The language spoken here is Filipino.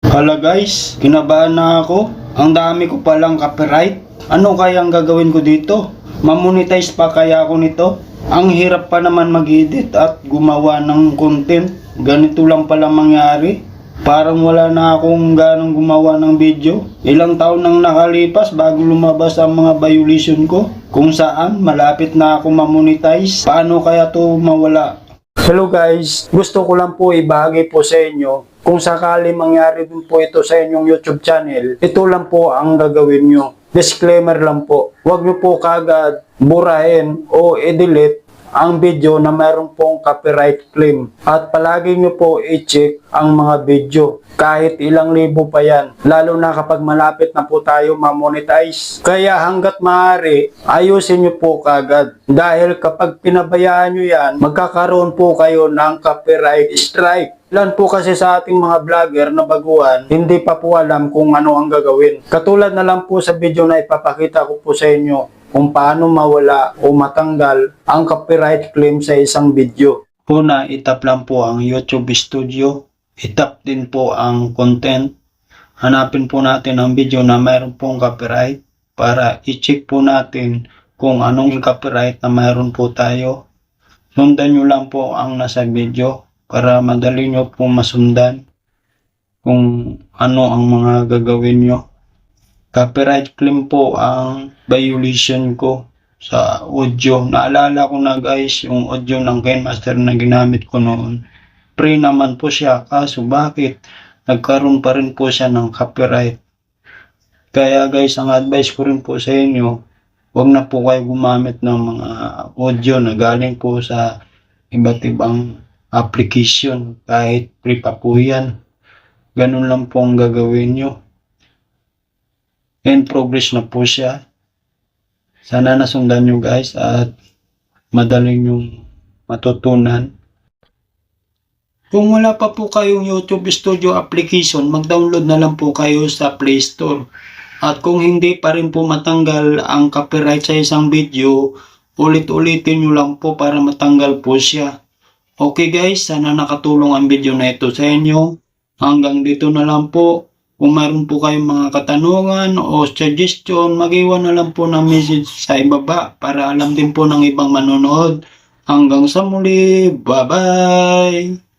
Hala guys, kinabahan na ako. Ang dami ko palang copyright. Ano kayang gagawin ko dito? Mamonetize pa kaya ako nito? Ang hirap pa naman mag-edit at gumawa ng content. Ganito lang pala mangyari. Parang wala na akong ganong gumawa ng video. Ilang taon nang nakalipas bago lumabas ang mga violation ko. Kung saan malapit na ako mamonetize. Paano kaya to mawala? Hello guys, gusto ko lang po ibahagi po sa inyo. Kung sakali mangyari din po ito sa inyong YouTube channel, ito lang po ang gagawin nyo. Disclaimer lang po, huwag nyo po kagad burahin o i-delete ang video na mayroon pong copyright claim. At palagi nyo po i-check ang mga video. Kahit ilang libo pa yan. Lalo na kapag malapit na po tayo ma-monetize. Kaya hanggat maaari, ayusin nyo po kagad. Dahil kapag pinabayaan nyo yan, magkakaroon po kayo ng copyright strike. Ilan po kasi sa ating mga vlogger na baguhan, hindi pa po alam kung ano ang gagawin. Katulad na lang po sa video na ipapakita ko po sa inyo kung paano mawala o matanggal ang copyright claim sa isang video. Una, itap lang po ang YouTube Studio. Itap din po ang content. Hanapin po natin ang video na mayroon pong copyright para i-check po natin kung anong copyright na mayroon po tayo. Sundan nyo lang po ang nasa video para madali nyo po masundan kung ano ang mga gagawin nyo. Copyright claim po ang violation ko sa audio. Naalala ko na guys, yung audio ng KineMaster na ginamit ko noon. Free naman po siya, kaso bakit nagkaroon pa rin po siya ng copyright? Kaya guys, ang advice ko rin po sa inyo, huwag na po kayo gumamit ng mga audio na galing po sa iba't ibang application. Kahit free pa po yan. Ganun lang po ang gagawin nyo. In progress na po siya. Sana nasundan nyo guys at madaling yung matutunan. Kung wala pa po kayong YouTube Studio application, mag-download na lang po kayo sa Play Store. At kung hindi pa rin po matanggal ang copyright sa isang video, ulit-ulitin nyo lang po para matanggal po siya. Okay guys, sana nakatulong ang video na ito sa inyo. Hanggang dito na lang po. Kung mayroon po kayong mga katanungan o suggestion, mag-iwan na lang po ng message sa ibaba para alam din po ng ibang manonood. Hanggang sa muli, bye-bye!